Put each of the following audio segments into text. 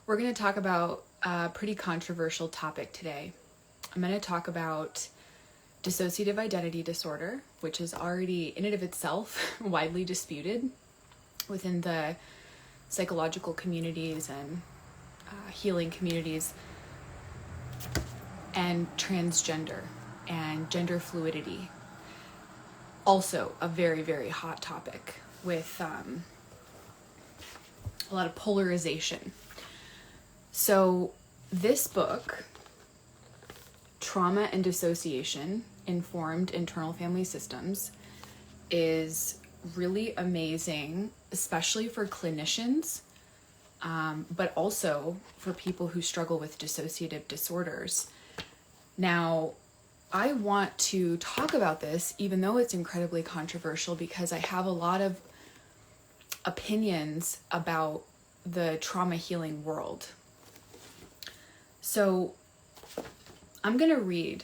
We're going to talk about a pretty controversial topic today. I'm going to talk about dissociative identity disorder, which is already in and of itself widely disputed within the psychological communities and healing communities, and transgender and gender fluidity. Also a very, very hot topic with a lot of polarization. So this book, Trauma and Dissociation, Informed Internal Family Systems, is really amazing, especially for clinicians, but also for people who struggle with dissociative disorders. Now, I want to talk about this, even though it's incredibly controversial, because I have a lot of opinions about the trauma healing world. So I'm going to read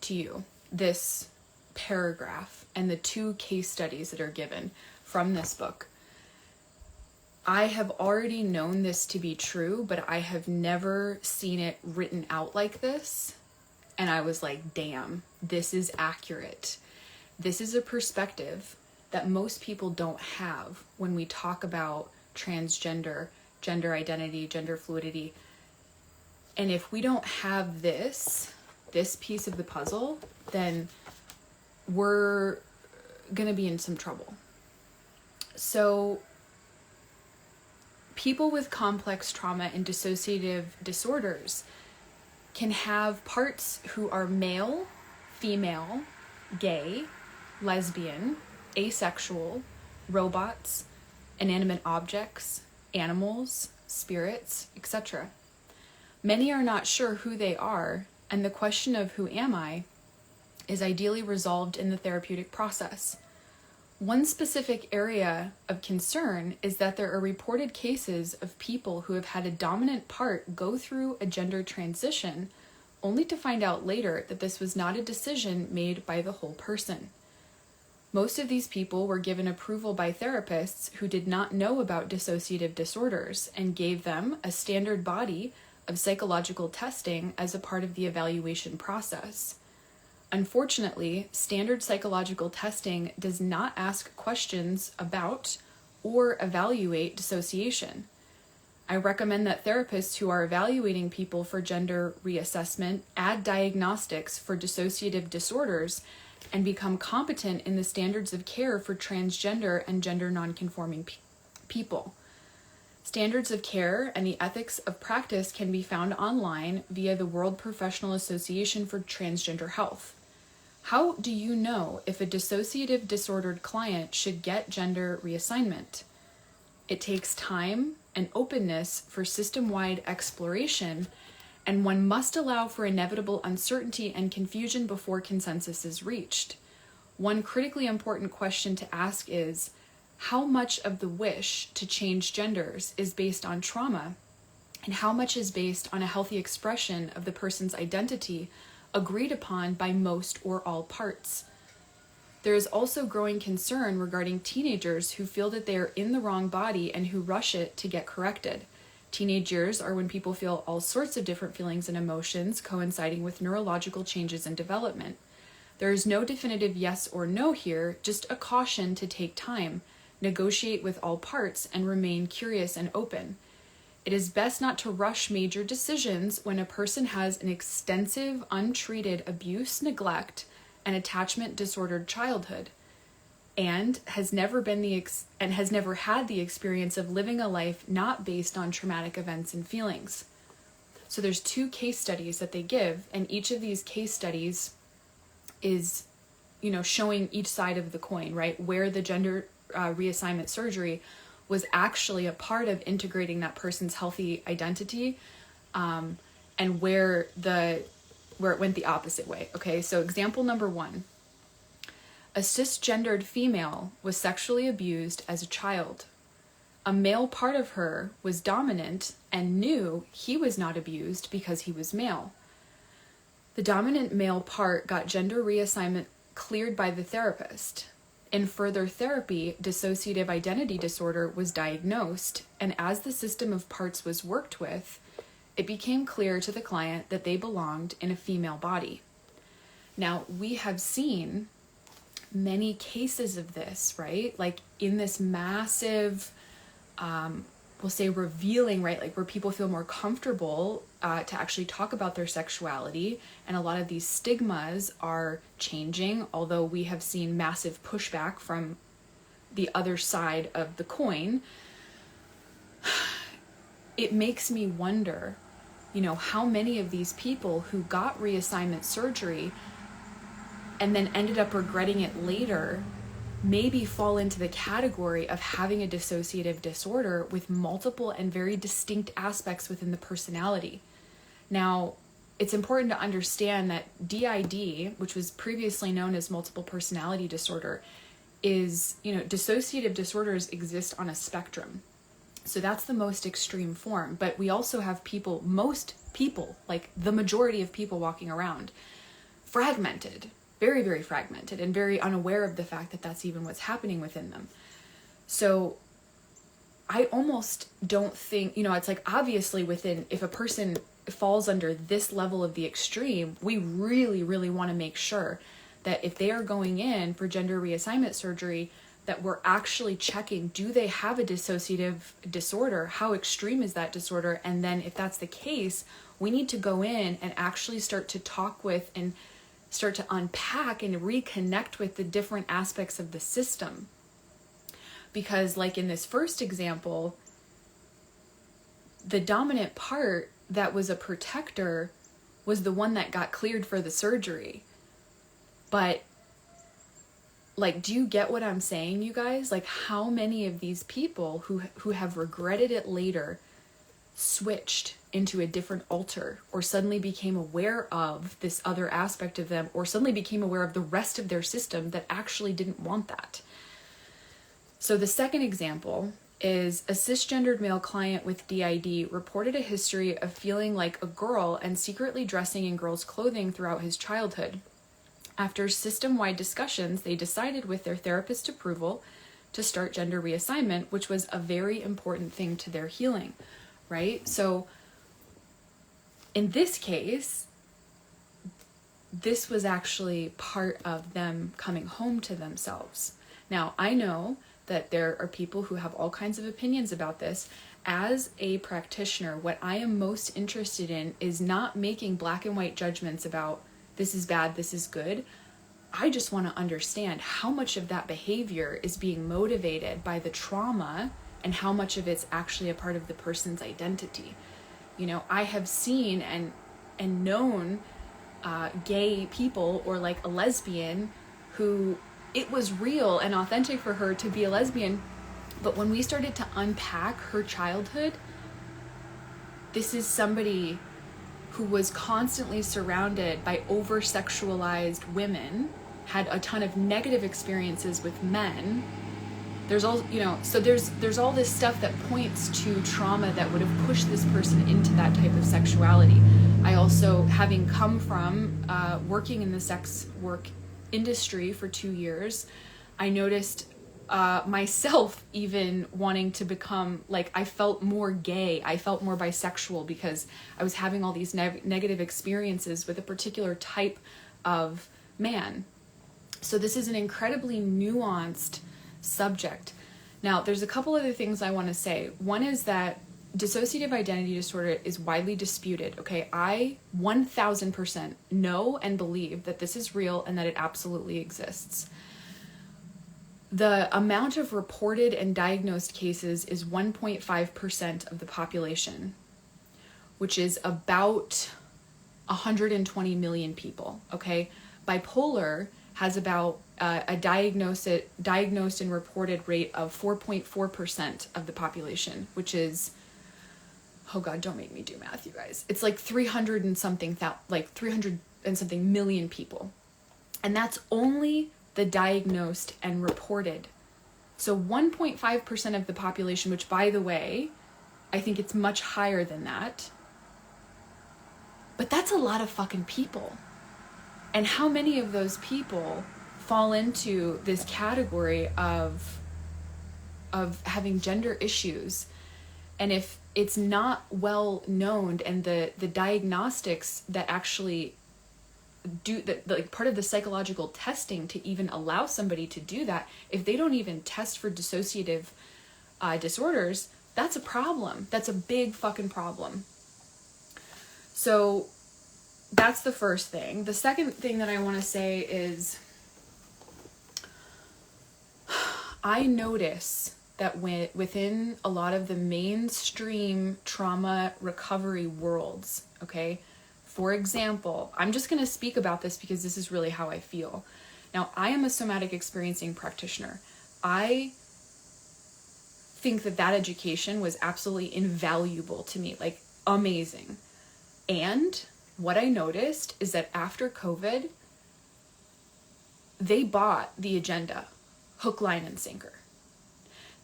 to you this paragraph and the 2 case studies that are given from this book. I have already known this to be true, but I have never seen it written out like this. And I was like, damn, this is accurate. This is a perspective that most people don't have when we talk about transgender, gender identity, gender fluidity. And if we don't have this piece of the puzzle, then we're going to be in some trouble. So people with complex trauma and dissociative disorders can have parts who are male, female, gay, lesbian, asexual, robots, inanimate objects, animals, spirits, etc. Many are not sure who they are, and the question of who am I is ideally resolved in the therapeutic process. One specific area of concern is that there are reported cases of people who have had a dominant part go through a gender transition, only to find out later that this was not a decision made by the whole person. Most of these people were given approval by therapists who did not know about dissociative disorders and gave them a standard body of psychological testing as a part of the evaluation process. Unfortunately, standard psychological testing does not ask questions about or evaluate dissociation. I recommend that therapists who are evaluating people for gender reassessment add diagnostics for dissociative disorders and become competent in the standards of care for transgender and gender nonconforming people. Standards of care and the ethics of practice can be found online via the World Professional Association for Transgender Health. How do you know if a dissociative disordered client should get gender reassignment? It takes time and openness for system-wide exploration, and one must allow for inevitable uncertainty and confusion before consensus is reached. One critically important question to ask is, how much of the wish to change genders is based on trauma, and how much is based on a healthy expression of the person's identity agreed upon by most or all parts? There is also growing concern regarding teenagers who feel that they are in the wrong body and who rush it to get corrected. Teenage years are when people feel all sorts of different feelings and emotions coinciding with neurological changes and development. There is no definitive yes or no here, just a caution to take time, negotiate with all parts, and remain curious and open. It is best not to rush major decisions when a person has an extensive, untreated abuse, neglect, and attachment disordered childhood, and has never had the experience of living a life not based on traumatic events and feelings. So there's 2 case studies that they give, and each of these case studies is, showing each side of the coin, right? Where the gender reassignment surgery was actually a part of integrating that person's healthy identity, and where it went the opposite way. Okay, so example number 1. A cisgendered female was sexually abused as a child. A male part of her was dominant and knew he was not abused because he was male. The dominant male part got gender reassignment cleared by the therapist. In further therapy, dissociative identity disorder was diagnosed, and as the system of parts was worked with, it became clear to the client that they belonged in a female body. Now, we have seen many cases of this, right? Like in this massive, we'll say revealing, right? Like where people feel more comfortable to actually talk about their sexuality. And a lot of these stigmas are changing, although we have seen massive pushback from the other side of the coin. It makes me wonder, how many of these people who got reassignment surgery and then ended up regretting it later maybe fall into the category of having a dissociative disorder with multiple and very distinct aspects within the personality. Now, it's important to understand that D.I.D, which was previously known as multiple personality disorder, is, dissociative disorders exist on a spectrum. So that's the most extreme form. But we also have most people, like the majority of people walking around, fragmented, very, very fragmented, and very unaware of the fact that that's even what's happening within them. So I almost don't think, it's like obviously if a person falls under this level of the extreme, we really, really want to make sure that if they are going in for gender reassignment surgery, that we're actually checking, do they have a dissociative disorder? How extreme is that disorder? And then if that's the case, we need to go in and actually start to talk with and start to unpack and reconnect with the different aspects of the system. Because like in this first example, the dominant part that was a protector was the one that got cleared for the surgery. But like, do you get what I'm saying, you guys? Like, how many of these people who have regretted it later switched into a different alter, or suddenly became aware of this other aspect of them, or suddenly became aware of the rest of their system that actually didn't want that? So the second example is a cisgendered male client with D.I.D reported a history of feeling like a girl and secretly dressing in girls' clothing throughout his childhood. After system-wide discussions, they decided with their therapist's approval to start gender reassignment, which was a very important thing to their healing, right? So in this case, this was actually part of them coming home to themselves. Now, I know that there are people who have all kinds of opinions about this. As a practitioner, what I am most interested in is not making black and white judgments about this is bad, this is good. I just want to understand how much of that behavior is being motivated by the trauma and how much of it's actually a part of the person's identity. I have seen and known gay people, or like a lesbian, who it was real and authentic for her to be a lesbian, but when we started to unpack her childhood, this is somebody who was constantly surrounded by over-sexualized women, had a ton of negative experiences with men. There's all, so there's all this stuff that points to trauma that would have pushed this person into that type of sexuality. I also, having come from working in the sex work industry for 2 years, I noticed myself even wanting to become, like, I felt more gay, I felt more bisexual because I was having all these negative experiences with a particular type of man. So this is an incredibly nuanced subject. Now, there's a couple other things I want to say. One is that dissociative identity disorder is widely disputed, okay? I 1000% know and believe that this is real and that it absolutely exists. The amount of reported and diagnosed cases is 1.5% of the population, which is about 120 million people, okay? Bipolar has about a diagnosed and reported rate of 4.4% of the population, which is, oh God, don't make me do math, you guys. It's like 300 and something million people. And that's only the diagnosed and reported. So 1.5% of the population, which, by the way, I think it's much higher than that. But that's a lot of fucking people. And how many of those people fall into this category of having gender issues. And if it's not well known, and the diagnostics that actually do that, like part of the psychological testing to even allow somebody to do that, if they don't even test for dissociative disorders, that's a problem. That's a big fucking problem. So that's the first thing. The second thing that I want to say is, I notice that within a lot of the mainstream trauma recovery worlds, okay? For example, I'm just going to speak about this because this is really how I feel. Now, I am a somatic experiencing practitioner. I think that education was absolutely invaluable to me, like amazing. And what I noticed is that after COVID, they bought the agenda, hook, line, and sinker.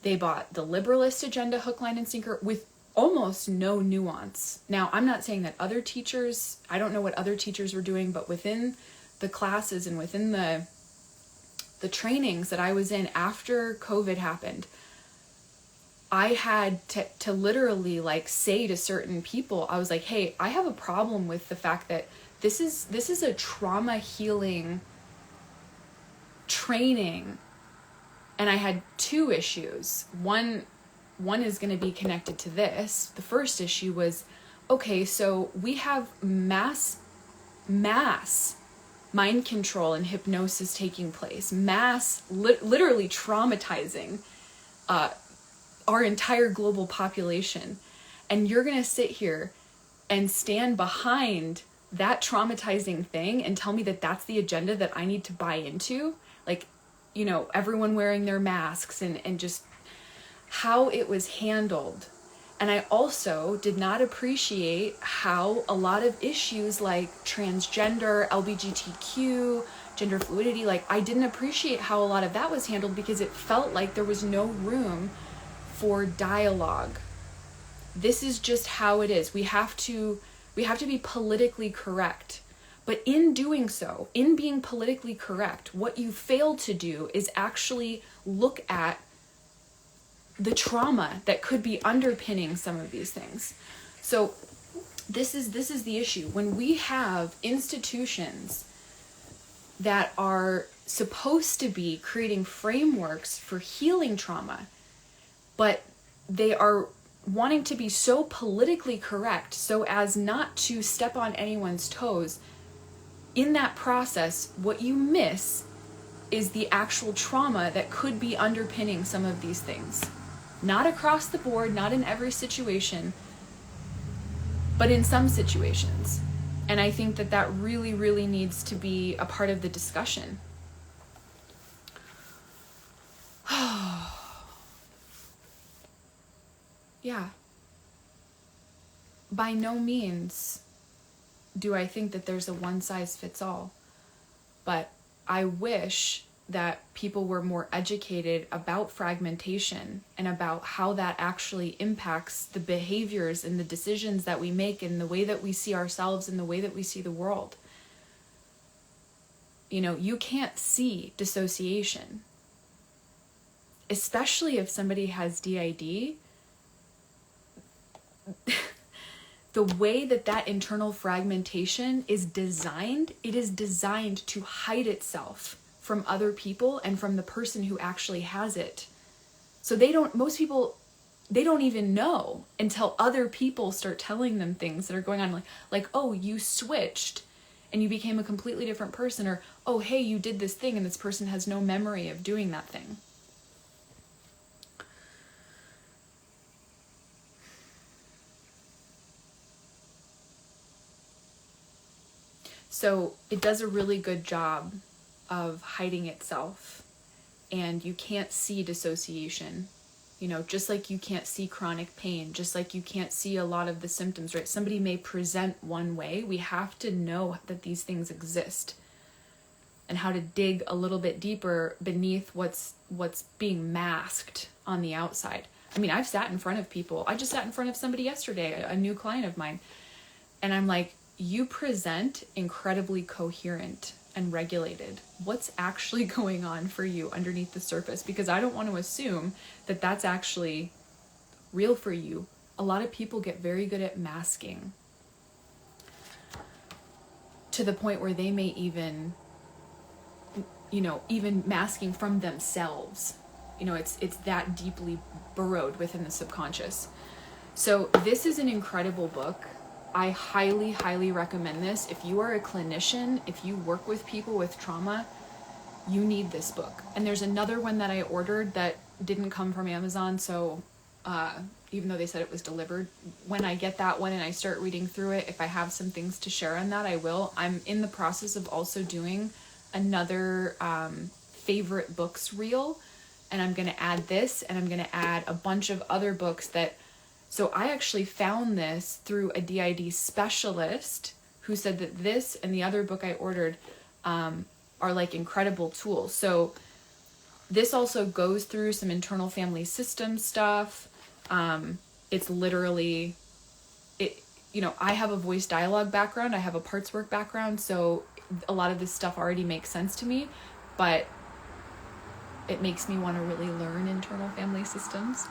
They bought the liberalist agenda, hook, line, and sinker, with almost no nuance. Now, I'm not saying that other teachers, I don't know what other teachers were doing, but within the classes and within the trainings that I was in after COVID happened, I had to literally like say to certain people, I was like, hey, I have a problem with the fact that this is a trauma healing training. And I had two issues. One is going to be connected to this. The first issue was, okay, so we have mass mind control and hypnosis taking place, literally traumatizing our entire global population. And you're going to sit here and stand behind that traumatizing thing and tell me that that's the agenda that I need to buy into? Like, you know, everyone wearing their masks and just how it was handled. And I also did not appreciate how a lot of issues like transgender, LGBTQ, gender fluidity, like I didn't appreciate how a lot of that was handled because it felt like there was no room for dialogue. This is just how it is. We have to be politically correct. But in doing so, in being politically correct, what you fail to do is actually look at the trauma that could be underpinning some of these things. So this is the issue. When we have institutions that are supposed to be creating frameworks for healing trauma, but they are wanting to be so politically correct so as not to step on anyone's toes, in that process, what you miss is the actual trauma that could be underpinning some of these things. Not across the board, not in every situation, but in some situations. And I think that really, really needs to be a part of the discussion. Yeah. By no means do I think that there's a one-size-fits-all, but I wish that people were more educated about fragmentation and about how that actually impacts the behaviors and the decisions that we make and the way that we see ourselves and the way that we see the world. You know, you can't see dissociation, especially if somebody has D.I.D. The way that internal fragmentation is designed, it is designed to hide itself from other people and from the person who actually has it. So most people don't even know until other people start telling them things that are going on, like, oh, you switched and you became a completely different person, or, oh, hey, you did this thing and this person has no memory of doing that thing. So it does a really good job of hiding itself, and you can't see dissociation, you know, just like you can't see chronic pain, just like you can't see a lot of the symptoms, right? Somebody may present one way. We have to know that these things exist and how to dig a little bit deeper beneath what's being masked on the outside. I mean, I've sat in front of people. I just sat in front of somebody yesterday, a new client of mine, and I'm like, you present incredibly coherent. and regulated? What's actually going on for you underneath the surface? Because I don't want to assume that that's actually real for you. A lot of people get very good at masking to the point where they may even, even masking from themselves. It's that deeply burrowed within the subconscious. So this is an incredible book. I highly, highly recommend this. If you are a clinician, if you work with people with trauma, you need this book. And there's another one that I ordered that didn't come from Amazon, so even though they said it was delivered, when I get that one and I start reading through it, if I have some things to share on that, I will. I'm in the process of also doing another favorite books reel, and I'm going to add this, and I'm going to add a bunch of other books that, so I actually found this through a D.I.D specialist who said that this and the other book I ordered are like incredible tools. So this also goes through some internal family system stuff. It's literally, I have a voice dialogue background. I have a parts work background. So a lot of this stuff already makes sense to me, but it makes me want to really learn internal family systems.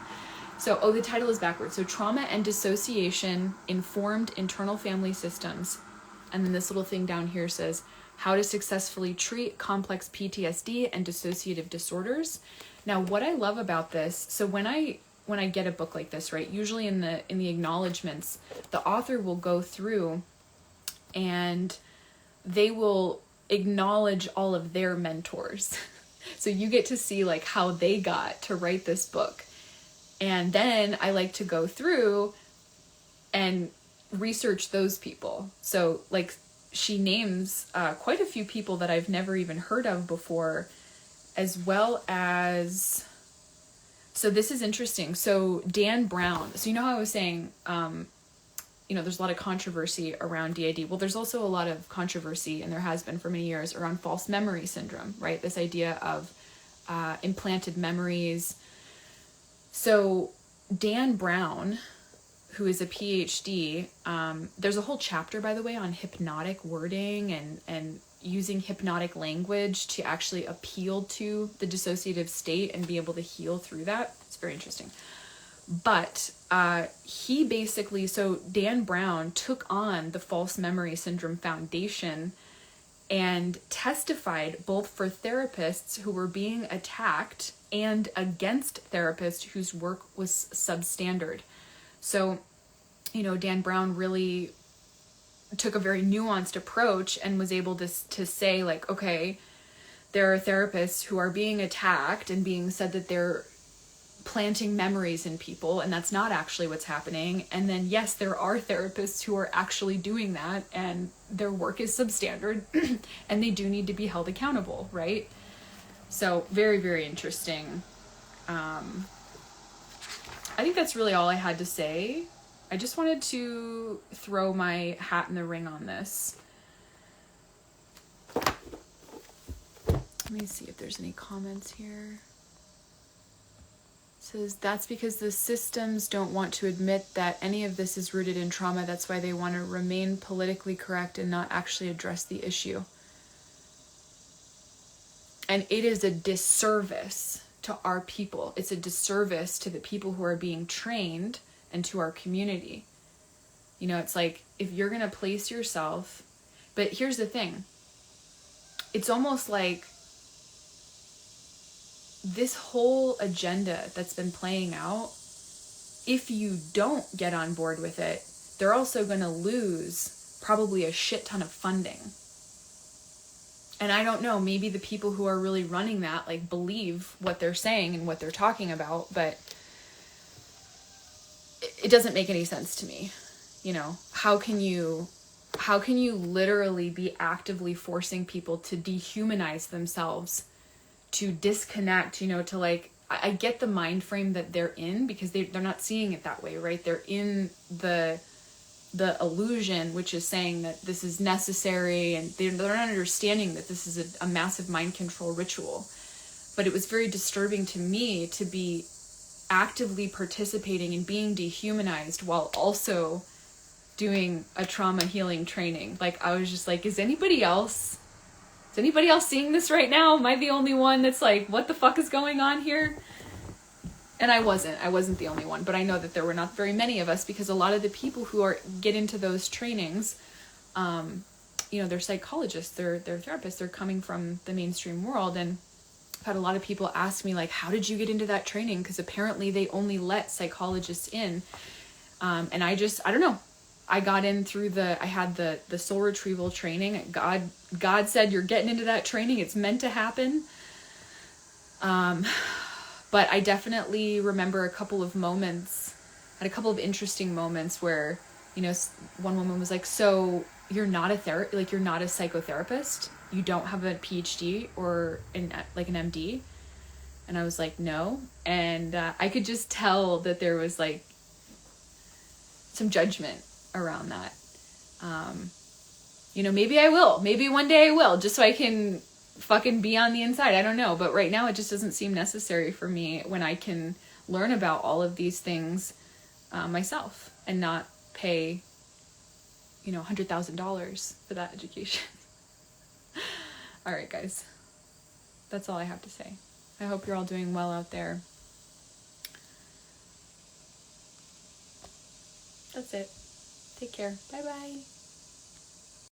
So, the title is backwards. So Trauma and Dissociation, Informed Internal Family Systems. And then this little thing down here says, how to successfully treat complex PTSD and dissociative disorders. Now, what I love about this, so when I get a book like this, right, usually in the acknowledgments, the author will go through and they will acknowledge all of their mentors. So you get to see like how they got to write this book. And then I like to go through and research those people. So like she names quite a few people that I've never even heard of before, as well as, so this is interesting. So Dan Brown, so how I was saying, there's a lot of controversy around D.I.D. Well, there's also a lot of controversy, and there has been for many years, around false memory syndrome, right? This idea of implanted memories. So Dan Brown, who is a PhD, there's a whole chapter, by the way, on hypnotic wording and using hypnotic language to actually appeal to the dissociative state and be able to heal through that. It's very interesting. But he basically, so Dan Brown took on the False Memory Syndrome Foundation and testified both for therapists who were being attacked and against therapists whose work was substandard. So, Dan Brown really took a very nuanced approach and was able to say, like, okay, there are therapists who are being attacked and being said that they're planting memories in people, and that's not actually what's happening. And then, yes, there are therapists who are actually doing that, and their work is substandard, and they do need to be held accountable, right? So, very, very interesting. I think that's really all I had to say. I just wanted to throw my hat in the ring on this. Let me see if there's any comments here. It says, that's because the systems don't want to admit that any of this is rooted in trauma. That's why they want to remain politically correct and not actually address the issue. And it is a disservice to our people. It's a disservice to the people who are being trained and to our community. It's like, if you're going to place yourself, but here's the thing. It's almost like this whole agenda that's been playing out, if you don't get on board with it, they're also going to lose probably a shit ton of funding. And I don't know, maybe the people who are really running that, like, believe what they're saying and what they're talking about, but it doesn't make any sense to me. How can you literally be actively forcing people to dehumanize themselves, to disconnect, to like, I get the mind frame that they're in, because they're not seeing it that way, right? They're in the illusion, which is saying that this is necessary, and they're not understanding that this is a massive mind control ritual. But it was very disturbing to me to be actively participating in being dehumanized while also doing a trauma healing training. Like, I was just like, is anybody else Is anybody else seeing this right now? Am I the only one that's like, what the fuck is going on here? And I wasn't the only one, but I know that there were not very many of us, because a lot of the people who get into those trainings, you know, they're psychologists, they're therapists, they're coming from the mainstream world. And I've had a lot of people ask me, like, how did you get into that training? Because apparently they only let psychologists in. And I don't know. I got in through I had the soul retrieval training. God said, you're getting into that training. It's meant to happen. But I definitely remember a couple of interesting moments where, you know, one woman was like, so you're not you're not a psychotherapist? You don't have a PhD or an MD? And I was like, no. And I could just tell that there was like some judgment around that. You know, maybe I will. Maybe one day I will, just so I can fucking be on the inside. I don't know. But right now it just doesn't seem necessary for me, when I can learn about all of these things myself and not pay, you know, $100,000 for that education. All right, guys. That's all I have to say. I hope you're all doing well out there. That's it. Take care. Bye-bye.